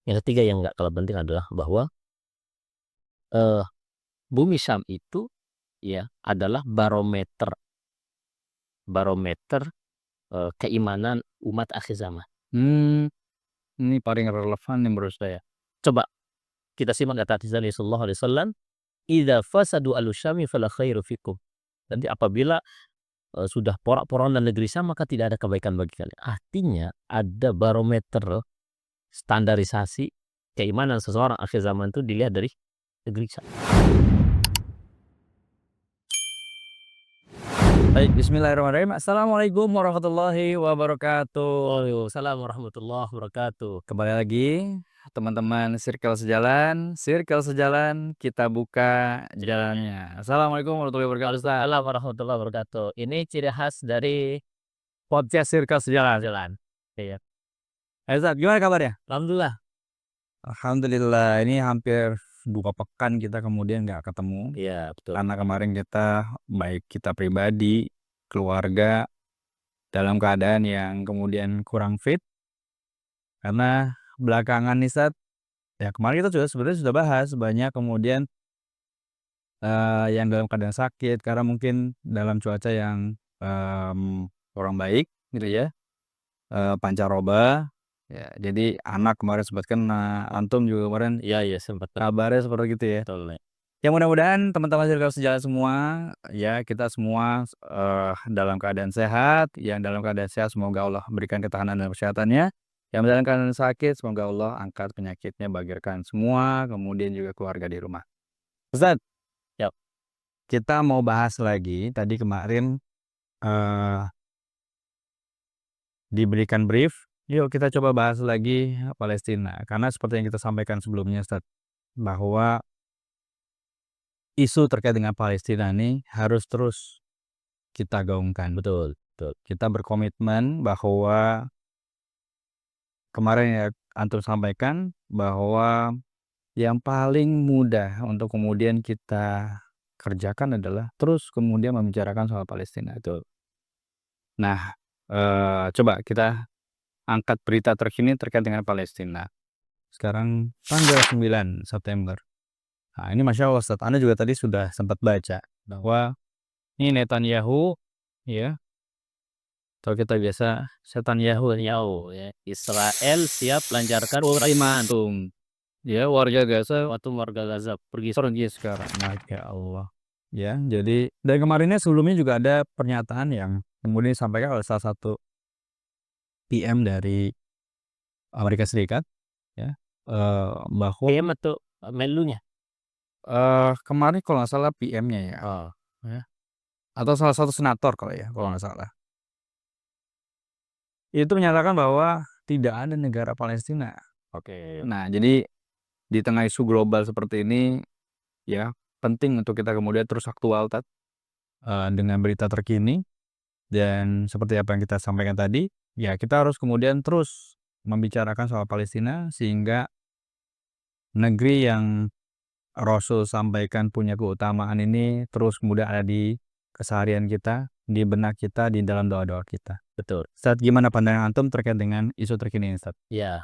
Yang ketiga yang nggak kalah penting adalah bahwa bumi Syam itu ya adalah barometer keimanan umat akhir zaman. Ini paling relevan nih menurut saya. Coba kita simak kata Nabi sallallahu alaihi wasallam, "Idza fasadu al-syami fala khairu fikum." Nanti apabila sudah porak-porandan negeri Syam maka tidak ada kebaikan bagi kalian. Artinya ada barometer standarisasi keimanan seseorang akhir zaman itu dilihat dari negeri Syam. Baik, bismillahirrahmanirrahim. Assalamualaikum warahmatullahi wabarakatuh. Waalaikumsalam warahmatullahi wabarakatuh. Kembali lagi teman-teman Circle Sejalan, kita buka jalannya. Assalamualaikum warahmatullahi wabarakatuh, Ustaz. Waalaikumsalam warahmatullahi wabarakatuh. Ini ciri khas dari Podcast Circle Sejalan. jalan. Iya. Ustaz, gimana kabarnya? Alhamdulillah. Alhamdulillah, ini hampir 2 pekan kita kemudian nggak ketemu. Iya, betul. Karena kemarin baik kita pribadi, keluarga, dalam keadaan yang kemudian kurang fit. Karena belakangan nih, Ustaz, ya kemarin kita sebenarnya sudah bahas banyak kemudian yang dalam keadaan sakit karena mungkin dalam cuaca yang kurang baik gitu ya, pancaroba, ya jadi anak kemarin sempat kena, antum juga kemarin Iya, sempat. kabarnya seperti itu ya. Betul nih. Ya mudah-mudahan teman-teman Circle Sejalan semua, ya kita semua dalam keadaan sehat, yang dalam keadaan sehat semoga Allah berikan ketahanan dan kesehatannya, yang dalam keadaan sakit semoga Allah angkat penyakitnya bagi rekan semua, kemudian juga keluarga di rumah. Ustaz, Yap. kita mau bahas lagi, tadi kemarin diberikan brief, yuk kita coba bahas lagi Palestina. Karena seperti yang kita sampaikan sebelumnya, Ustaz, bahwa isu terkait dengan Palestina ini harus terus kita gaungkan. Betul. Kita berkomitmen bahwa kemarin ya antum sampaikan bahwa yang paling mudah untuk kemudian kita kerjakan adalah terus kemudian membicarakan soal Palestina. Betul. Nah, coba kita angkat berita terkini terkait dengan Palestina. Sekarang tanggal 9 September. Nah, ini Masya Allah, Ustaz, Anda juga tadi sudah sempat baca bahwa ini Netanyahu, ya, atau kita biasa Netanyahu ya. Israel siap lancarkan ultimatum, ya, warga Gaza waktu warga Gaza pergi sekarang. Masya Allah. Ya, jadi dari kemarinnya sebelumnya juga ada pernyataan yang kemudian disampaikan oleh salah satu PM dari Amerika Serikat, ya, bahwa PM atau Menlunya. kemarin kalau nggak salah PM-nya ya, Oh, ya, atau salah satu senator kalau nggak salah. Itu menyatakan bahwa tidak ada negara Palestina. oke. Nah, jadi di tengah isu global seperti ini, ya penting untuk kita kemudian terus aktual, Tat, dengan berita terkini. Dan seperti apa yang kita sampaikan tadi, ya kita harus kemudian terus membicarakan soal Palestina sehingga negeri yang Rasul sampaikan punya keutamaan ini terus kemudian ada di keseharian kita, di benak kita, di dalam doa-doa kita. Betul. Ustaz, gimana pandangan antum terkait dengan isu terkini ini, Ustaz? Ya.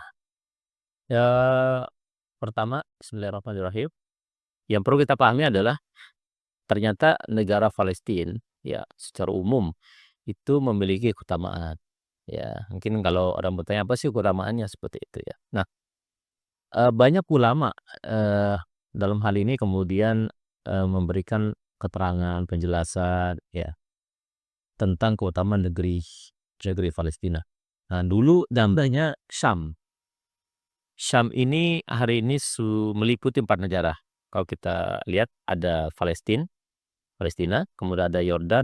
Pertama, bismillahirrahmanirrahim. Yang perlu kita pahami adalah ternyata negara Palestina ya secara umum itu memiliki keutamaan. Ya, mungkin kalau orang bertanya apa sih keutamaannya seperti itu ya. Nah, banyak ulama dalam hal ini kemudian memberikan keterangan, penjelasan ya tentang keutamaan negeri Palestina. Nah, dulu namanya Syam. Syam ini hari ini meliputi 4 negara. Kalau kita lihat ada Palestina, kemudian ada Yordan,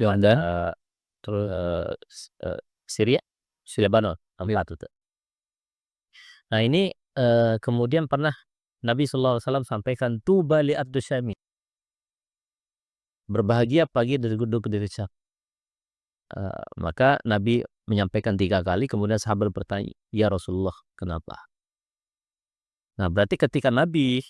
terus Syria, Lebanon, 4 itu. Nah, ini kemudian pernah Nabi SAW sampaikan tuba li ardu syami. Berbahagia pagi dari Syam. Maka Nabi menyampaikan 3 kali, kemudian sahabat bertanya, "Ya Rasulullah, kenapa?" Nah, berarti ketika Nabi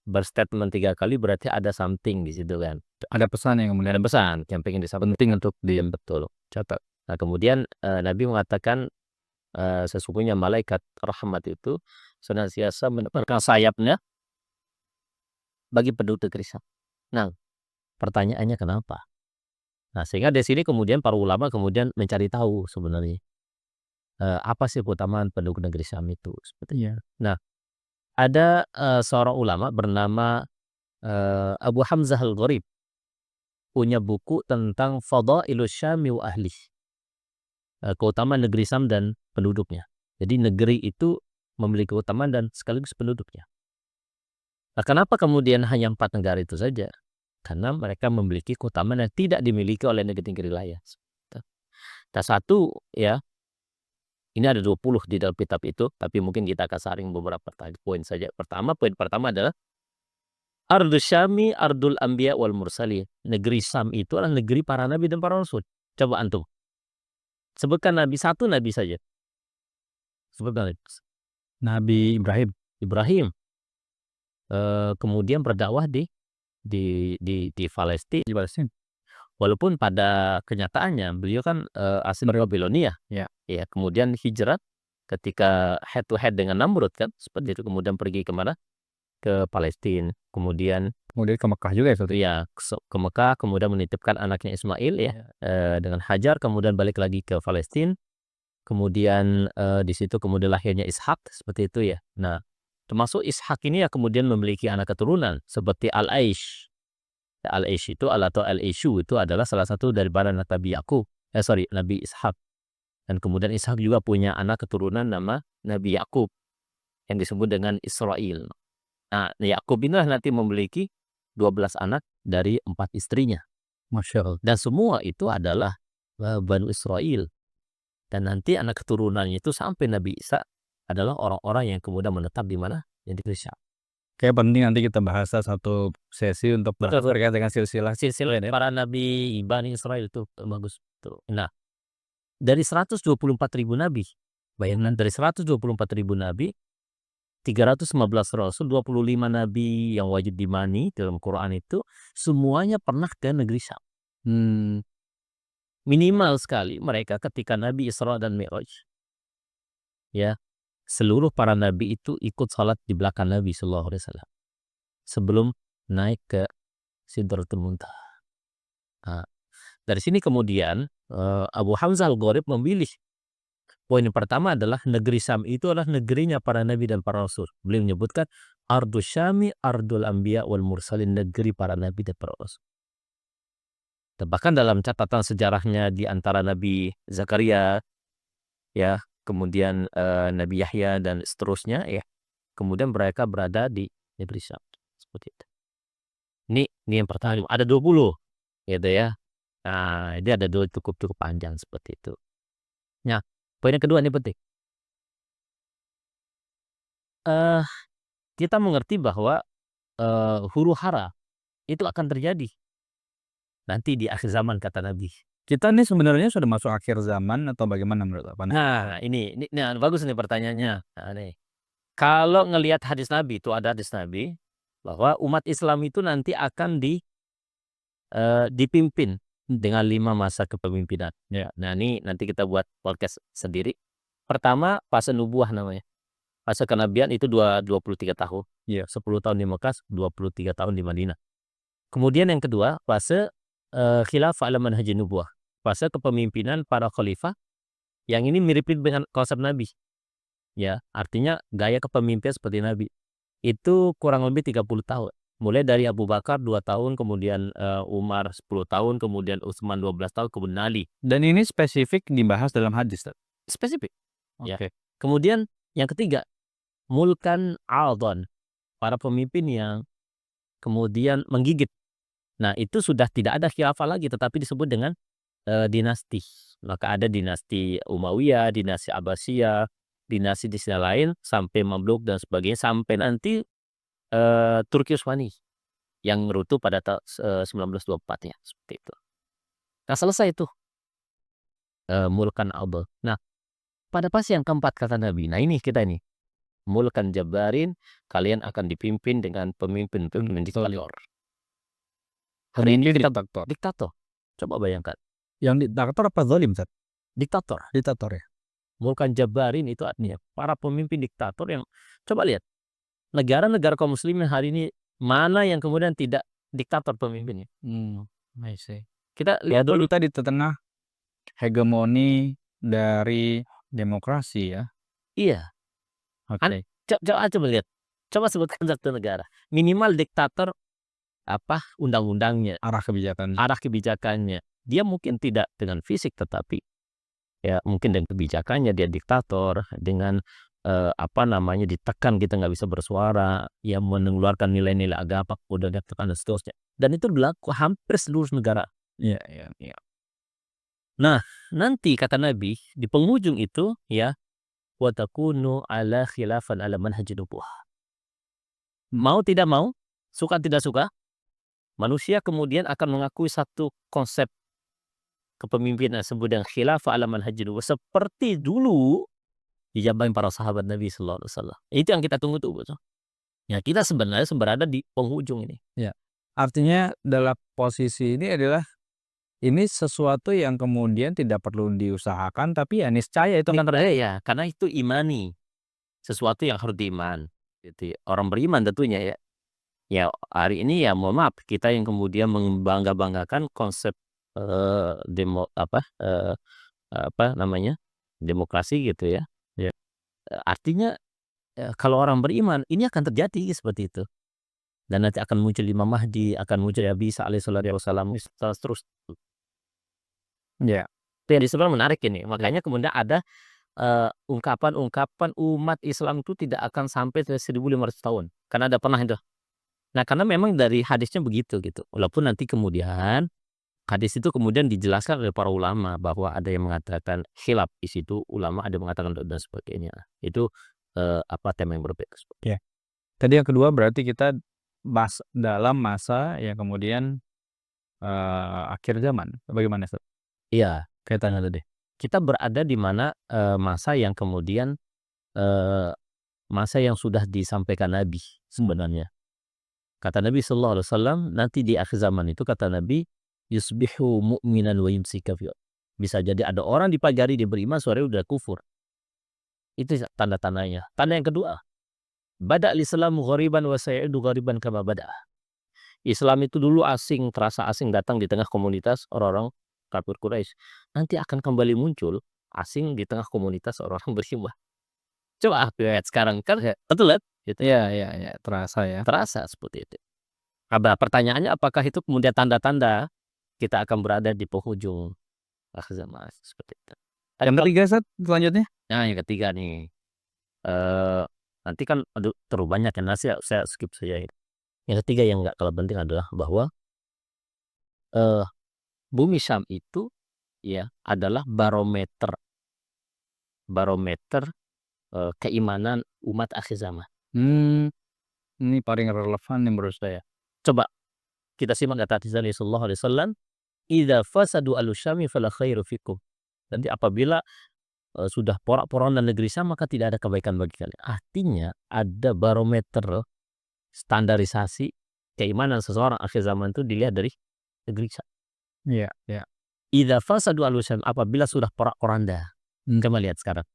berstatement 3 kali berarti ada something di situ kan. Ada pesan yang kemudian Ada pesan yang pengen disampaikan. penting untuk Betul. dicatat. Nah, kemudian Nabi mengatakan sesungguhnya malaikat rahmat itu senantiasa menebarkan sayapnya bagi penduduk negeri Syam. Nah, pertanyaannya kenapa? Nah, sehingga dari sini kemudian para ulama kemudian mencari tahu sebenarnya, apa sih keutamaan penduduk negeri Syam itu, seperti Iya. nah, ada, seorang ulama bernama, Abu Hamzah Al-Gharib, punya buku tentang Fadailus Syami wa Ahlih, keutamaan negeri Syam dan penduduknya. Jadi negeri itu memiliki keutamaan dan sekaligus penduduknya. Nah, kenapa kemudian hanya 4 negara itu saja? Karena mereka memiliki keutamaan yang tidak dimiliki oleh negeri-negeri lain. Nah, satu ya, ini ada 20 di dalam kitab itu, tapi mungkin kita akan saring beberapa poin saja. Poin pertama adalah Ardus Syami Ardul Anbiya wal Mursalin. Negeri Syam itu adalah negeri para nabi dan para rasul. Coba antum sebutkan nabi, satu nabi saja. Sebutkan nabi. Nabi Ibrahim. Ibrahim. Kemudian berdakwah di Palestina. Di Palestina. Walaupun pada kenyataannya beliau kan, asli dari Babilonia. Ya. Ya, kemudian hijrah ketika head to head dengan Namrud kan, seperti itu. Kemudian pergi kemana? Ke Palestina. Kemudian Kemudian ke Mekah juga ya, Ustaz? ya ke Mekah, kemudian menitipkan anaknya Ismail ya, dengan Hajar, kemudian balik lagi ke Palestina. Kemudian, di situ kemudian lahirnya Ishak, seperti itu ya. Nah, termasuk Ishak ini ya kemudian memiliki anak keturunan seperti Al-Aish. Al-Aish itu atau Al-Aishu itu adalah salah satu dari anak Nabi Yakub. Nabi Ishak. Dan kemudian Ishak juga punya anak keturunan nama Nabi Yakub yang disebut dengan Israel. Nah, Yakub inilah nanti memiliki 12 anak dari 4 istrinya. Masya Allah. Dan semua itu adalah, Banu Israel. Dan nanti anak keturunannya itu sampai Nabi Isa adalah orang-orang yang kemudian menetap di mana? Yang di Syam. Kayak penting nanti kita bahas satu sesi untuk Betul. terkait dengan silsilah. Silsilah para nabi Bani Israel itu bagus. Tuh. Nah, dari 124.000 nabi, bayangkan dari 124.000 nabi, 315 rasul, 25 nabi yang wajib dimani dalam Quran itu, semuanya pernah ke negeri Syam. Minimal sekali mereka ketika Nabi Isra dan Mi'raj, ya, seluruh para nabi itu ikut salat di belakang Nabi Sallallahu Alaihi Wasallam sebelum naik ke Sidratul Muntaha. Nah, dari sini kemudian, Abu Hamzah Al-Gharib memilih poin yang pertama adalah negeri Syam itu adalah negerinya para nabi dan para rasul. Beliau menyebutkan Ardus Syami Ardul Anbiya wal Mursalin, negeri para nabi dan para rasul. Dan bahkan dalam catatan sejarahnya di antara Nabi Zakaria, ya, kemudian, Nabi Yahya dan seterusnya ya, kemudian mereka berada di negeri Syam, seperti itu. Ini yang pertama, ada 20 gitu ya. Nah, ini ada cukup panjang seperti itu. Nah, poin yang kedua ini penting. Kita mengerti bahwa, huru-hara itu akan terjadi nanti di akhir zaman kata Nabi. Kita nih sebenarnya sudah masuk akhir zaman atau bagaimana menurut Bapak? Nah, ini nah bagus nih pertanyaannya. Nah, nih. Kalau ngelihat hadis Nabi, itu ada hadis Nabi bahwa umat Islam itu nanti akan dipimpin dengan 5 masa kepemimpinan. Ya. Nah, ini nanti kita buat podcast sendiri. Pertama, fase nubuah namanya. Fase kenabian itu 23 tahun. Iya. 10 tahun di Mekah, 23 tahun di Madinah. Kemudian yang kedua, fase, khilafah ala manhajin nubuwah. Fase kepemimpinan para khalifah yang ini mirip-mirip dengan konsep Nabi. Ya, artinya gaya kepemimpinan seperti Nabi. Itu kurang lebih 30 tahun. Mulai dari Abu Bakar 2 tahun, kemudian, Umar 10 tahun, kemudian Utsman 12 tahun, kemudian Ali. Dan ini spesifik dibahas dalam hadis, Ustaz? Spesifik. Ya. Oke. Kemudian yang ketiga, mulkan adhan, para pemimpin yang kemudian menggigit. Nah, itu sudah tidak ada khilafah lagi, tetapi disebut dengan, dinasti. Maka ada dinasti Umayyah, dinasti Abbasiyah, dinasti lain sampai Mamluk dan sebagainya, sampai nanti, Turki Utsmani yang runtuh pada 1924 ya, seperti itu. Nah, selesai itu, mulkan adhan. Nah, pada fase yang keempat kata Nabi, nah ini kita ini, mulkan jabbarin, kalian akan dipimpin dengan pemimpin-pemimpin diktator. Hari ini diktator. Coba bayangkan. Yang diktator apa zalim, Ustaz? Diktator. Diktator ya? mulkan jabbarin itu artinya para pemimpin diktator yang coba lihat negara-negara kaum muslimin hari ini mana yang kemudian tidak diktator pemimpinnya. I see. Kita lihat Walaupun dulu. kita di tengah hegemoni dari demokrasi ya. Iya. Oke. Coba lihat. Coba sebutkan satu negara. Minimal diktator undang-undangnya, Arah kebijakan. arah kebijakannya. Dia mungkin tidak dengan fisik tetapi ya mungkin dengan kebijakannya dia diktator, dengan ditekan kita nggak bisa bersuara, ya mengeluarkan nilai-nilai agama, udah ditekan dan seterusnya. Dan itu berlaku hampir seluruh negara. Iya, iya, iya. Nah, nanti kata Nabi di penghujung itu ya wa takunu ala khilafan ala manhajin nubuwah. Mau tidak mau, suka tidak suka, manusia kemudian akan mengakui satu konsep kepemimpinan disebut dengan khilafah ala manhajin nubuwah seperti dulu dijabahin para sahabat Nabi sallallahu alaihi wasallam. Itu yang kita tunggu tuh, betul. Ya, kita sebenarnya berada di penghujung ini. Ya. Artinya dalam posisi ini adalah ini sesuatu yang kemudian tidak perlu diusahakan tapi ya niscaya itu akan terjadi. Ya, karena itu imani. Sesuatu yang harus diiman. Gitu ya. Orang beriman tentunya ya. Ya, hari ini ya mohon maaf kita yang kemudian membangga-banggakan konsep demokrasi gitu ya. Ya. Artinya kalau orang beriman ini akan terjadi seperti itu. Dan nanti akan muncul Imam Mahdi, akan muncul Nabi Isa alaihi salatu wasallam terus. Ya. Itu yang sebenarnya menarik ini. Makanya kemudian ada ungkapan-ungkapan umat Islam itu tidak akan sampai 1.500 tahun. Karena ada pernah itu. Nah, karena memang dari hadisnya begitu gitu. Walaupun nanti kemudian hadis itu kemudian dijelaskan oleh para ulama bahwa ada yang mengatakan khilaf di situ, ulama ada yang mengatakan dan sebagainya. Itu tema yang berbeda. Ya. Tadi yang kedua berarti kita dalam masa yang kemudian akhir zaman. Bagaimana, Ustaz? Iya, Kaitannya tadi. kita berada di mana masa yang kemudian masa yang sudah disampaikan Nabi sebenarnya. Kata Nabi sallallahu alaihi wasallam nanti di akhir zaman itu kata Nabi yusbihu mu'minan wa yumsi kafir. Bisa jadi ada orang di pagi hari dia beriman, sore udah kufur. Itu tanda-tandanya. Tanda yang kedua, bada al-islamu ghariban wa sayudu ghariban kama bada. Islam itu dulu asing, terasa asing datang di tengah komunitas orang-orang kafir Quraisy. Nanti akan kembali muncul asing di tengah komunitas orang-orang beriman. Coba lihat sekarang kan betul kan? Gitu. Iya, iya, iya, terasa ya. Terasa seperti itu. Pertanyaannya apakah itu kemudian tanda-tanda kita akan berada di penghujung akhir zaman seperti itu. Yang ketiga, Ustaz, selanjutnya? Nah, yang ketiga nih. Nanti kan terlalu banyak ya, saya skip saja. Yang ketiga yang nggak kalah penting adalah bahwa bumi Syam itu ya adalah barometer keimanan umat akhir zaman. Ini paling relevan nih menurut saya. Coba kita simak kata Nabi sallallahu alaihi wasallam, "Idza fasadu al-syami fala khairu fikum." Nanti apabila sudah porak-poranda negeri Syam maka tidak ada kebaikan bagi kalian. Artinya ada barometer standarisasi keimanan seseorang akhir zaman itu dilihat dari negeri Syam. Iya, iya. Idza fasadu al-syam apabila sudah porak-poranda. Coba lihat sekarang.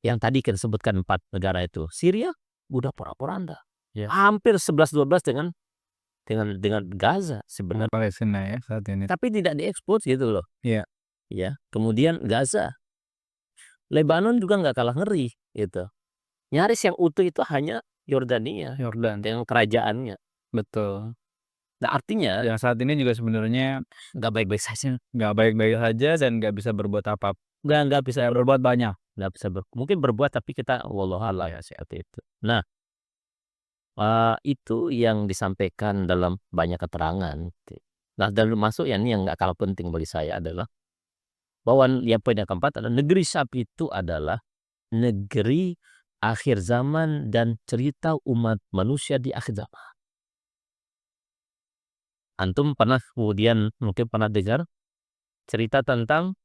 Yang tadi kita sebutkan 4 negara itu. Syria udah porak-poranda. Ya. Hampir 11-12 dengan Gaza sebenarnya. Palestina ya saat ini. Tapi tidak diekspos gitu loh. Iya. Ya, kemudian Gaza. Lebanon juga nggak kalah ngeri gitu. Nyaris yang utuh itu hanya Yordania dengan kerajaannya. Betul. Nah, artinya yang saat ini juga sebenarnya nggak baik-baik saja. Nggak baik-baik saja dan nggak bisa berbuat apa. Nggak bisa berbuat banyak. Nggak bisa mungkin berbuat tapi kita wallahualam ya seperti itu. Nah, itu yang disampaikan dalam banyak keterangan. Nah, dan masuk yang ini yang nggak kalah penting bagi saya adalah bahwa yang poin yang keempat adalah negeri Syam itu adalah negeri akhir zaman dan cerita umat manusia di akhir zaman. Antum pernah kemudian mungkin pernah dengar cerita tentang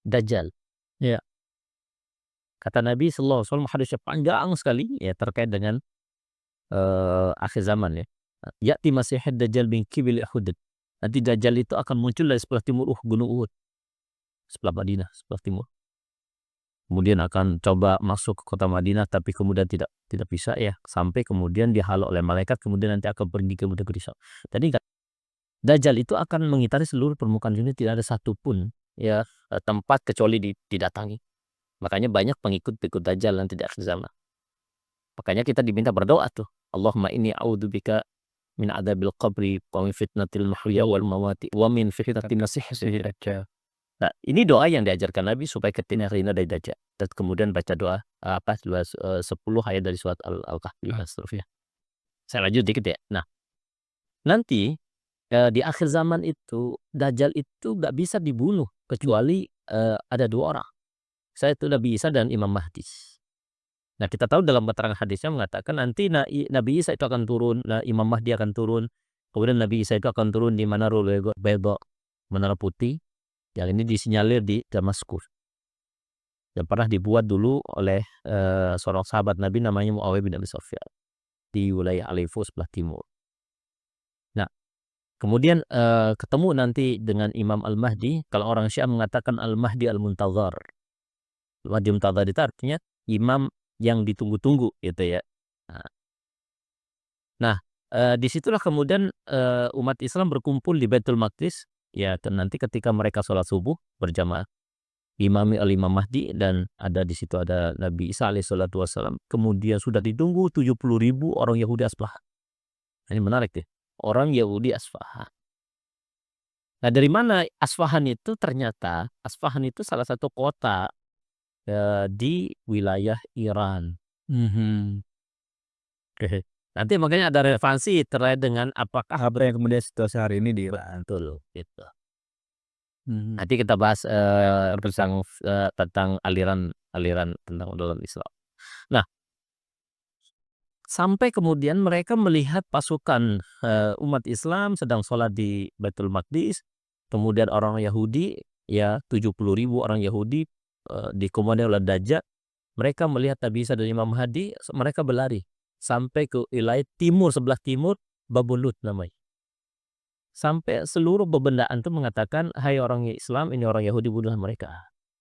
Dajjal. Ya. Kata Nabi sallallahu alaihi wasallam hadisnya panjang sekali ya terkait dengan akhir zaman ya. Ya'ti Masihud Dajjal min qibil Uhud. Nanti Dajjal itu akan muncul dari sebelah timur Gunung Uhud. sebelah Madinah, sebelah timur. Kemudian akan coba masuk ke kota Madinah, tapi kemudian tidak bisa ya, sampai kemudian dihalau oleh malaikat, kemudian nanti akan pergi ke negeri Syam. Tadi Dajjal itu akan mengitari seluruh permukaan dunia, tidak ada satupun ya tempat kecuali didatangi. Makanya banyak pengikut Dajjal nanti di akhir zaman. Makanya kita diminta berdoa tuh. Allahumma inni a'udzubika min adzabil qabri wa min fitnatil mahya wal mamati wa min fitnatin masiihid dajjal. Nah, ini doa yang diajarkan Nabi supaya kita terhindar dari Dajjal. Dan kemudian baca doa 10 ayat dari surat Al-Kahfi dan seterusnya. Saya lanjut dikit ya. Nah, nanti di akhir zaman itu Dajjal itu nggak bisa dibunuh kecuali ada 2 orang. Saya itu Nabi Isa dan Imam Mahdi. Nah, kita tahu dalam keterangan hadisnya mengatakan nanti Nabi Isa itu akan turun, Imam Mahdi akan turun, kemudian Nabi Isa itu akan turun di Manarul Bayda, Menara Putih, yang ini disinyalir di Damaskus. Yang pernah dibuat dulu oleh seorang sahabat Nabi namanya Muawiyah bin Abi Sufyan di wilayah Aleppo sebelah timur. Nah, kemudian ketemu nanti dengan Imam Al-Mahdi. Kalau orang Syiah mengatakan Al-Mahdi Al-Muntazar. Al-Mahdi Muntazar itu artinya imam yang ditunggu-tunggu gitu ya. Nah, disitulah kemudian umat Islam berkumpul di Baitul Maqdis ya, nanti ketika mereka sholat subuh berjamaah diimami oleh Imam Mahdi, dan ada di situ ada Nabi Isa alaihissalatu wassalam. Kemudian sudah ditunggu 70.000 orang Yahudi Asfahan. Ini menarik deh, orang Yahudi Asfahan. Nah, dari mana Asfahan itu? Ternyata Asfahan itu salah satu kota di wilayah Iran. Nanti makanya ada relevansi terkait dengan apakah Apa yang kemudian situasi hari ini di Iran. betul gitu. Nanti kita bahas tentang aliran tentang dalam Islam. Nah, sampai kemudian mereka melihat pasukan umat Islam sedang sholat di Baitul Maqdis, kemudian orang Yahudi ya 70.000 orang Yahudi dikomando oleh Dajjal. Mereka melihat Nabi Isa dan Imam Mahdi, mereka berlari sampai ke wilayah timur, sebelah timur, Babul Lut namanya. Sampai seluruh bebendaan itu mengatakan, hai orang Islam, ini orang Yahudi, bunuhlah mereka.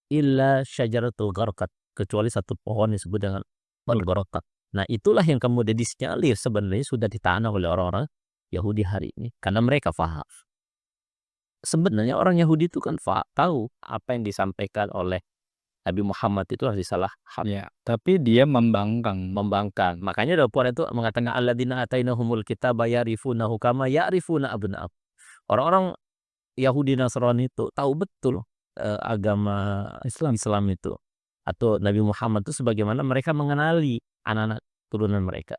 Illa syajaratul gharqad, kecuali satu pohon yang disebut dengan al-gharqad. Nah, itulah yang kemudian disinyalir sebenarnya sudah ditanam oleh orang-orang Yahudi hari ini, karena mereka faham. Sebenarnya orang Yahudi itu kan tahu apa yang disampaikan oleh Nabi Muhammad itu harus disalah Ya, tapi dia membangkang. Makanya dalam Quran itu mengatakan alladzina atainahumul kitaba ya'rifunahu kama ya'rifuna abna'ahum. Orang-orang Yahudi Nasrani itu tahu betul agama Islam itu atau Nabi Muhammad itu sebagaimana mereka mengenali anak-anak turunan mereka.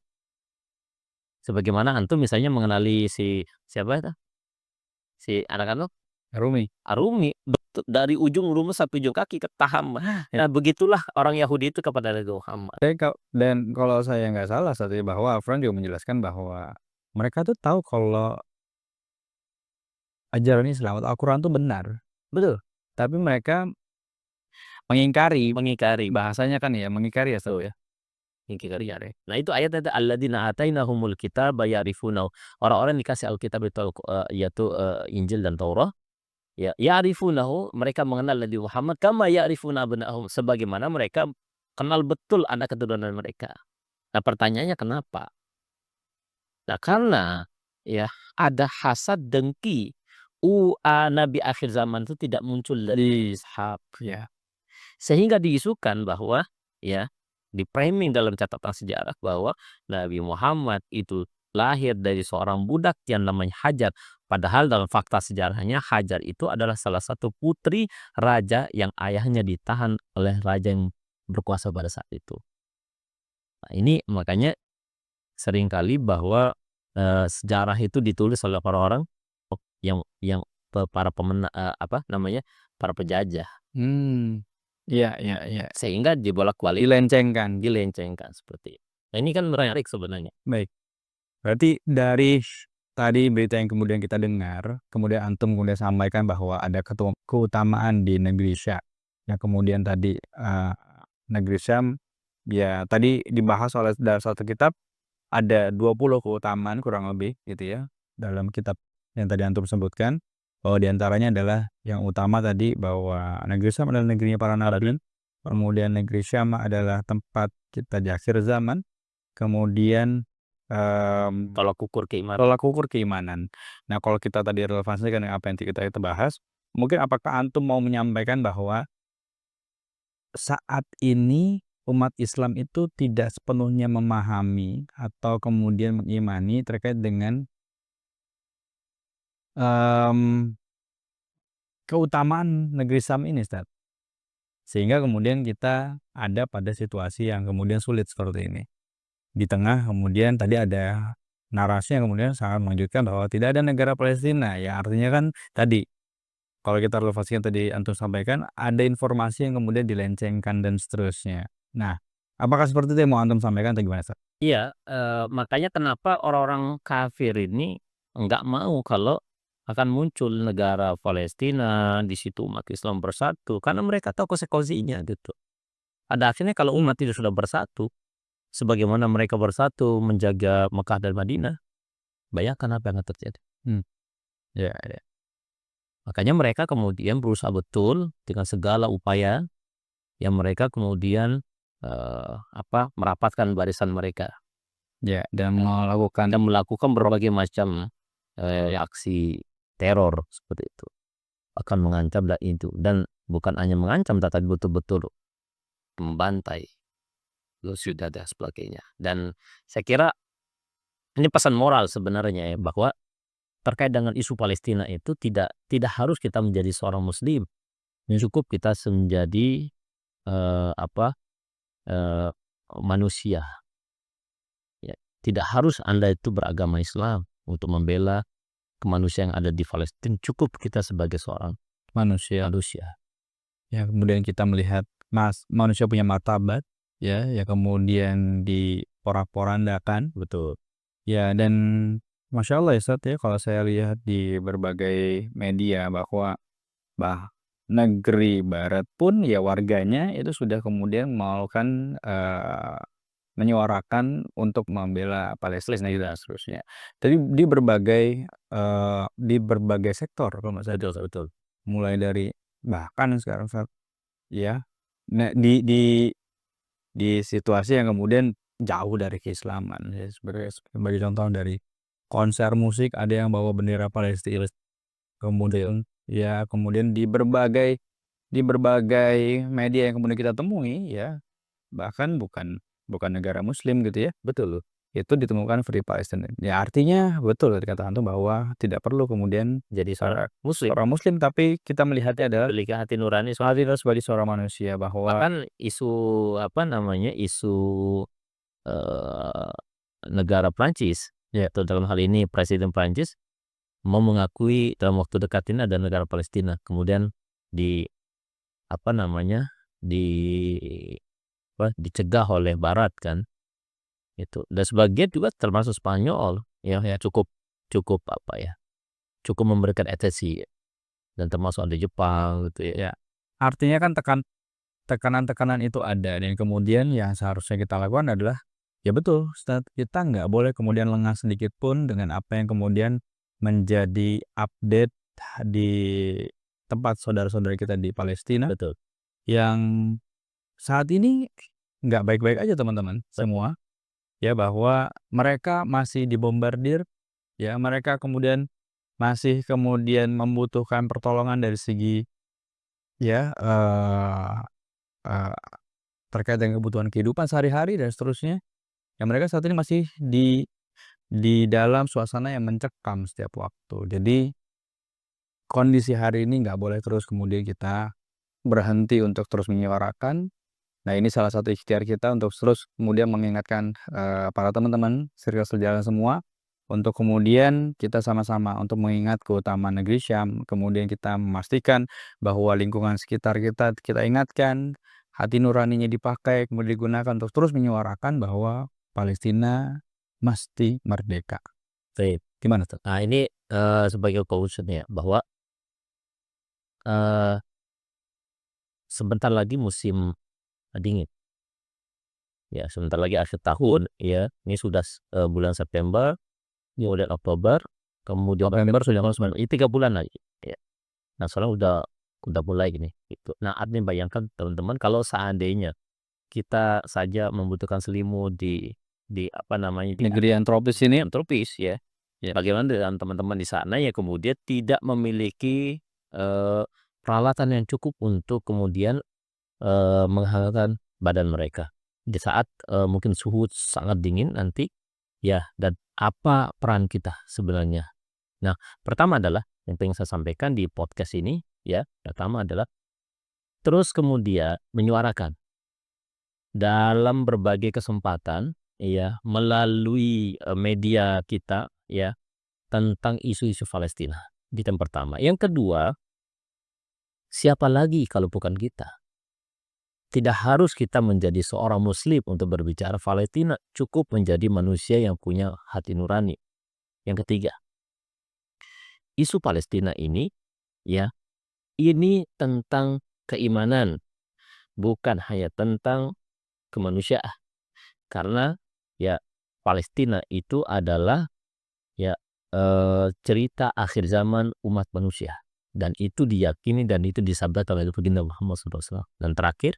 Sebagaimana antum misalnya mengenali siapa itu? Si anak anu Arumi, betul, dari ujung rumus sampai ujung kaki ketaham. Nah, begitulah orang Yahudi itu kepada Nabi Muhammad. Dan kalau saya nggak salah saat itu bahwa Afran juga menjelaskan bahwa mereka tuh tahu kalau ajaran Islam atau Al-Quran itu benar. Betul. Tapi mereka mengingkari. Bahasa Bahasanya kan ya, mengingkari ya, ya. Ingkari ya. Nah, itu ayat itu alladzina atainahumul kitaba ya'rifunahu. Orang-orang yang dikasih Alkitab itu yaitu Injil dan Taurat. Ya, ya'rifunahu, mereka mengenal Nabi Muhammad kama ya'rifuna abna'ahum, sebagaimana mereka kenal betul anak keturunan mereka. Nah, pertanyaannya kenapa? Nah, karena ya ada hasad dengki. Nabi akhir zaman itu tidak muncul dari ishab ya. Sehingga diisukan bahwa ya di framing dalam catatan sejarah bahwa Nabi Muhammad itu lahir dari seorang budak yang namanya Hajar. Padahal dalam fakta sejarahnya Hajar itu adalah salah satu putri raja yang ayahnya ditahan oleh raja yang berkuasa pada saat itu. Nah, ini makanya seringkali bahwa sejarah itu ditulis oleh orang-orang yang para para penjajah. Iya. Sehingga dibolak-balik Dilencengkan. seperti itu. Nah, ini kan menarik sebenarnya. Baik. Berarti dari tadi berita yang kemudian kita dengar, kemudian antum kemudian sampaikan bahwa ada keutamaan di negeri Syam. Yang kemudian tadi negeri Syam ya tadi dibahas oleh dalam satu kitab ada 20 keutamaan kurang lebih gitu ya dalam kitab yang tadi antum sebutkan. bahwa di antaranya adalah yang utama tadi bahwa negeri Syam adalah negerinya para nabi, kemudian negeri Syam adalah tempat kita di akhir zaman, kemudian Tolak ukur keimanan. tolak ukur keimanan. Nah, kalau kita tadi relevansikan dengan apa yang kita bahas, mungkin apakah antum mau menyampaikan bahwa saat ini umat Islam itu tidak sepenuhnya memahami atau kemudian mengimani terkait dengan mmm, keutamaan negeri Syam ini, Ustaz. Sehingga kemudian kita ada pada situasi yang kemudian sulit seperti ini. Di tengah kemudian tadi ada narasi yang kemudian sangat mengejutkan bahwa tidak ada negara Palestina, ya artinya kan tadi, kalau kita relevansikan tadi antum sampaikan, ada informasi yang kemudian dilencengkan dan seterusnya. Nah, apakah seperti itu yang mau antum sampaikan atau gimana, Ustaz? Iya, makanya kenapa orang-orang kafir ini nggak mau kalau akan muncul negara Palestina, di situ umat Islam bersatu, karena mereka tahu konsekuensinya gitu. Pada akhirnya kalau umat itu sudah bersatu, sebagaimana mereka bersatu menjaga Mekah dan Madinah, bayangkan apa yang akan terjadi. Hmm, ya ya. Makanya mereka kemudian berusaha betul dengan segala upaya yang mereka kemudian, merapatkan barisan mereka. Ya, dan melakukan Dan melakukan berbagai macam, aksi teror seperti itu. Akan mengancam dan itu, dan bukan hanya mengancam tapi betul-betul membantai, sudah dan sebagainya. Dan saya kira ini pesan moral sebenarnya ya, bahwa terkait dengan isu Palestina itu tidak tidak harus kita menjadi seorang muslim, cukup kita menjadi, eee, apa, eee, manusia, ya. Tidak harus Anda itu beragama Islam untuk membela kemanusiaan yang ada di Palestina, cukup kita sebagai seorang manusia. manusia. Ya, kemudian kita melihat manusia punya martabat, ya, ya kemudian diporak-porandakan. Betul. Ya, dan Masya Allah ya Ustaz ya, kalau saya lihat di berbagai media bahwa negeri barat pun ya warganya itu sudah kemudian melakukan, menyuarakan untuk membela Palestina dan seterusnya. Tapi di berbagai sektor kalau nggak salah. Betul betul. Mulai dari bahkan sekarang Ustaz, ya, nah di situasi yang kemudian jauh dari keislaman ya, sebagai contoh dari konser musik ada yang bawa bendera Palestina, kemudian ya kemudian di berbagai media yang kemudian kita temui ya, bahkan bukan bukan negara muslim gitu ya, Betul. itu ditemukan Free Palestine. Ya artinya betul tadi kata antum bahwa tidak perlu kemudian, Jadi seorang muslim, seorang muslim tapi kita melihatnya adalah memiliki hati nurani. hadir sebagai seorang manusia bahwa Bahkan isu, isu, eee, negara Prancis, ya atau dalam hal ini Presiden Prancis mau mengakui dalam waktu dekat ini ada negara Palestina. Kemudian di, apa namanya, di dicegah oleh barat kan, itu. Dan sebagian juga termasuk Spanyol, ya ya cukup cukup, cukup memberikan atensi, dan termasuk ada Jepang gitu ya. ya artinya kan tekanan-tekanan itu ada dan kemudian yang seharusnya kita lakukan adalah, ya betul Ustaz, kita nggak boleh kemudian lengah sedikit pun dengan apa yang kemudian menjadi update di tempat saudara-saudara kita di Palestina Betul. yang saat ini nggak baik-baik aja teman-teman semua, ya bahwa mereka masih dibombardir, ya mereka kemudian masih kemudian membutuhkan pertolongan dari segi ya, eee, terkait dengan kebutuhan kehidupan sehari-hari dan seterusnya, ya mereka saat ini masih di dalam suasana yang mencekam setiap waktu. Jadi, kondisi hari ini nggak boleh terus kemudian kita berhenti untuk terus menyuarakan. Nah, ini salah satu ikhtiar kita untuk terus kemudian mengingatkan, para teman-teman circle sejalan semua, untuk kemudian kita sama-sama untuk mengingat keutamaan negeri Syam, kemudian kita memastikan bahwa lingkungan sekitar kita ingatkan, hati nuraninya dipakai, kemudian digunakan untuk terus menyuarakan bahwa Palestina mesti merdeka. Baik. Gimana tuh? Nah ini, sebagai conclusion ya, bahwa, eee, sebentar lagi musim dingin. Ya, sebentar lagi akhir tahun ya, ini sudah bulan September, kemudian Oktober, kemudian November sudah masuk, ini 3 bulan lagi ya. Nah, soalnya udah mulai gini, gitu. Nah, artinya bayangkan teman-teman kalau seandainya kita saja membutuhkan selimut di apa namanya, di Negeri yang tropis ini. yang tropis ya. Ya. Bagaimana dengan teman-teman di sana yang kemudian tidak memiliki, peralatan yang cukup untuk kemudian, menghangatkan badan mereka. Di saat, mungkin suhu sangat dingin nanti, ya, dan apa peran kita sebenarnya? Nah, pertama adalah yang pengen saya sampaikan di podcast ini, ya, pertama adalah terus kemudian menyuarakan dalam berbagai kesempatan, ya, melalui, media kita, ya, tentang isu-isu Palestina, itu yang pertama. Yang kedua, siapa lagi kalau bukan kita? Tidak harus kita menjadi seorang muslim untuk berbicara Palestina, cukup menjadi manusia yang punya hati nurani. Yang ketiga, isu Palestina ini, ya, ini tentang keimanan, bukan hanya tentang kemanusiaan. Karena, ya, Palestina itu adalah, ya, cerita akhir zaman umat manusia, dan itu diyakini dan itu disabdakan oleh baginda Muhammad SAW. Dan terakhir,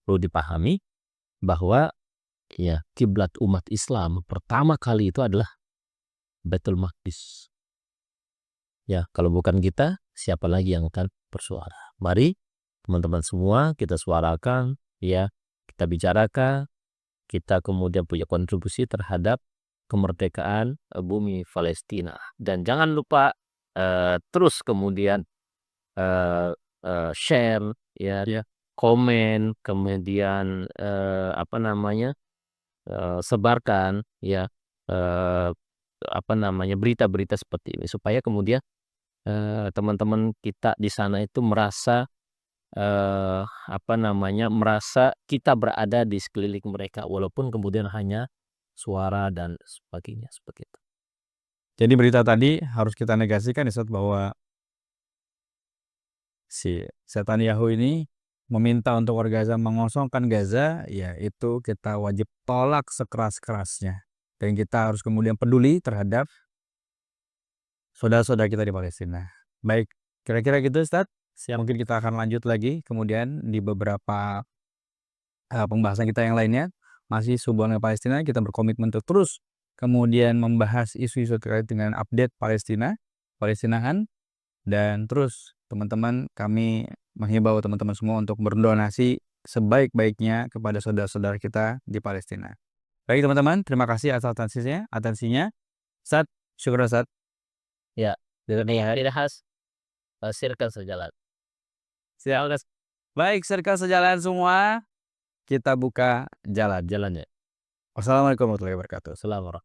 perlu dipahami bahwa, ya, kiblat umat Islam pertama kali itu adalah Baitul Maqdis. Ya, kalau bukan kita, siapa lagi yang akan bersuara? Mari teman-teman semua kita suarakan, ya, kita bicarakan, kita kemudian punya kontribusi terhadap kemerdekaan, bumi Palestina. Dan jangan lupa, terus kemudian, eee share, ya, Ya. komen, kemudian, apa namanya, sebarkan, ya, eee, apa namanya, berita-berita seperti ini supaya kemudian, teman-teman kita di sana itu merasa, apa namanya, merasa kita berada di sekeliling mereka walaupun kemudian hanya suara dan sebagainya, seperti itu. Jadi berita tadi harus kita negasikan ya Ustaz, bahwa si Netanyahu ini meminta untuk warga Gaza mengosongkan Gaza, ya itu kita wajib tolak sekeras-kerasnya. Dan kita harus kemudian peduli terhadap saudara-saudara kita di Palestina. Baik, kira-kira gitu Ustaz. Siap. Mungkin kita akan lanjut lagi kemudian di beberapa pembahasan kita yang lainnya. Masih hubungan Palestina, kita berkomitmen untuk terus kemudian membahas isu-isu terkait dengan update Palestina, Palestinaan, dan terus teman-teman kami menghimbau teman-teman semua untuk berdonasi sebaik-baiknya kepada saudara-saudara kita di Palestina. Baik teman-teman, terima kasih atas atensinya. Ustaz, syukur Ustaz. Ya, tidak khas, circle sejalan. Siap, Ustaz. Baik, circle sejalan semua, kita buka jalan. Jalannya. Wassalamualaikum warahmatullahi wabarakatuh. Selamat